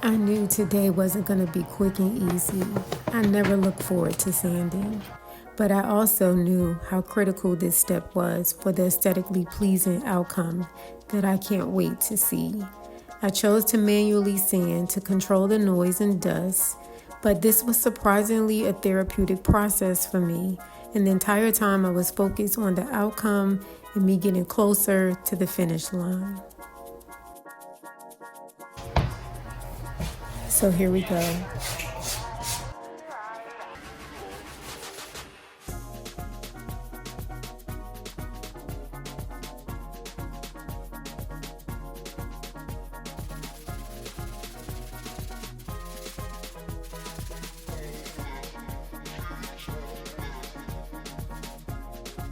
I knew today wasn't going to be quick and easy. I never look forward to sanding. But I also knew how critical this step was for the aesthetically pleasing outcome that I can't wait to see. I chose to manually sand to control the noise and dust, but this was surprisingly a therapeutic process for me, and the entire time I was focused on the outcome and me getting closer to the finish line. So here we go.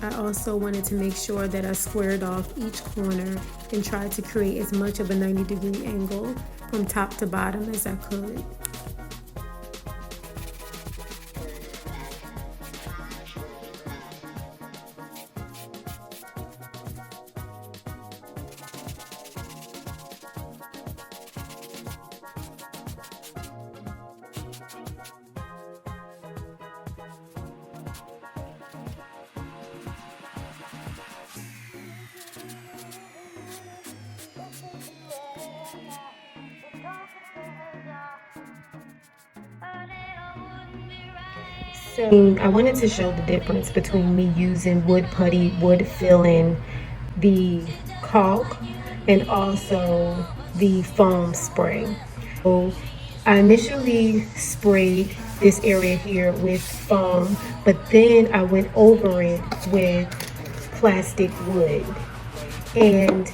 I also wanted to make sure that I squared off each corner and tried to create as much of a 90-degree angle from top to bottom as I could. So I wanted to show the difference between me using wood putty, wood filling, the caulk, and also the foam spray. So I initially sprayed this area here with foam, but then I went over it with plastic wood. And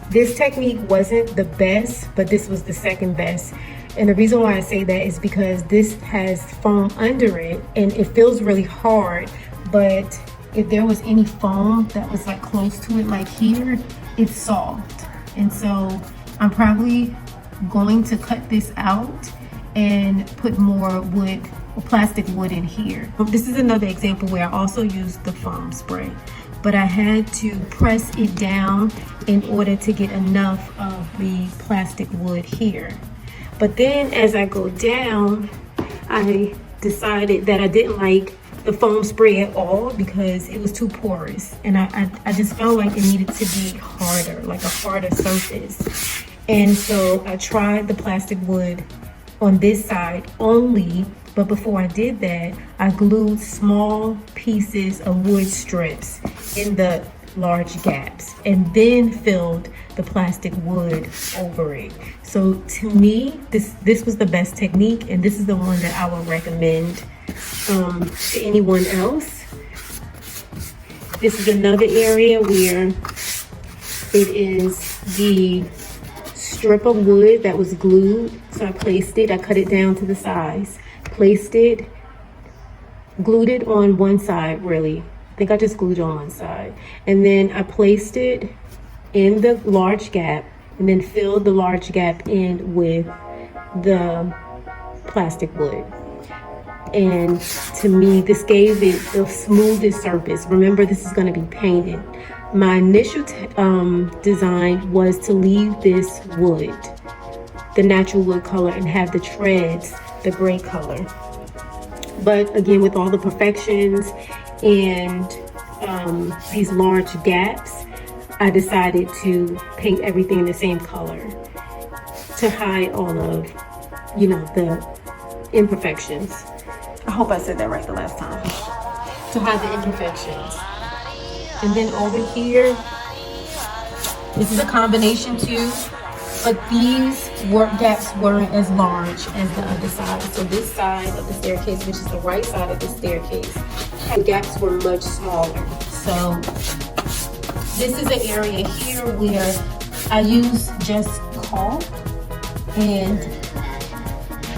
this technique wasn't the best, but this was the second best. And the reason why I say that is because this has foam under it and it feels really hard, but if there was any foam that was like close to it, like here, it's soft. And so I'm probably going to cut this out and put more wood or plastic wood in here. This is another example where I also used the foam spray, but I had to press it down in order to get enough of the plastic wood here. But then as I go down, I decided that I didn't like the foam spray at all because it was too porous. And I just felt like it needed to be harder, like a harder surface. And so I tried the plastic wood on this side only, but before I did that, I glued small pieces of wood strips in the large gaps and then filled the plastic wood over it. So to me, this was the best technique, and this is the one that I would recommend to anyone else. This is another area where it is the strip of wood that was glued. So I placed it, I cut it down to the size, placed it, glued it on one side really. I think I just glued it on one side. And then I placed it in the large gap and then filled the large gap in with the plastic wood. And to me, this gave it the smoothest surface. Remember, this is going to be painted. My initial design was to leave this wood, the natural wood color, and have the treads the gray color. But again, with all the perfections and these large gaps, I decided to paint everything the same color to hide all of, the imperfections. I hope I said that right the last time. To hide the imperfections. And then over here, this is a combination too, but these gaps weren't as large as the other side. So this side of the staircase, which is the right side of the staircase, the gaps were much smaller. So this is an area here where I use just caulk and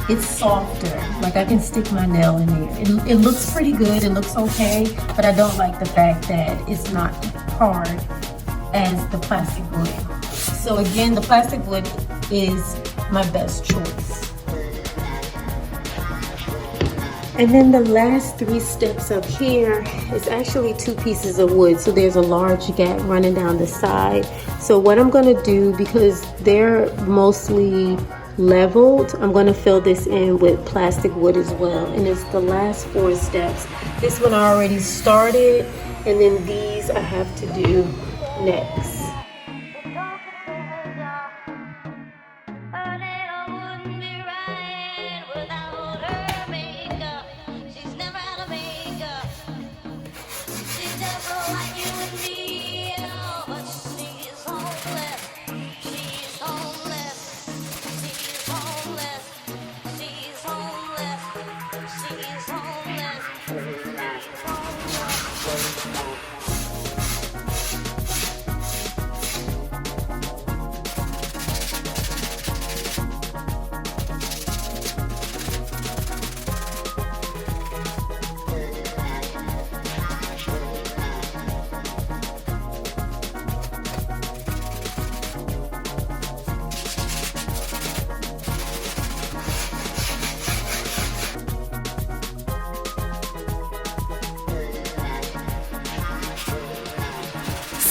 it's softer. Like I can stick my nail in there. It looks pretty good, it looks okay, but I don't like the fact that it's not hard as the plastic wood. So again, the plastic wood is my best choice. And then the last 3 steps up here is actually 2 pieces of wood. So there's a large gap running down the side. So what I'm gonna do, because they're mostly leveled, I'm going to fill this in with plastic wood as well. And it's the last 4 steps. This one I already started, and then these I have to do next.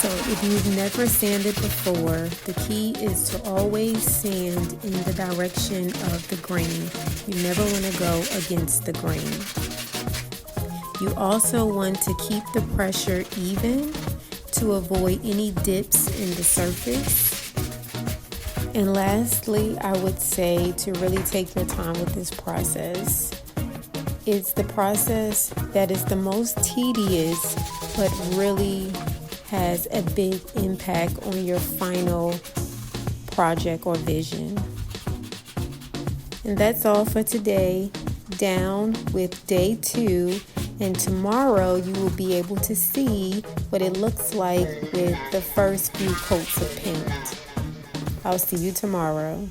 So if you've never sanded before, the key is to always sand in the direction of the grain. You never want to go against the grain. You also want to keep the pressure even to avoid any dips in the surface. And lastly, I would say to really take your time with this process. It's the process that is the most tedious, but really has a big impact on your final project or vision. And that's all for today. Down with day 2, and tomorrow you will be able to see what it looks like with the first few coats of paint. I'll see you tomorrow.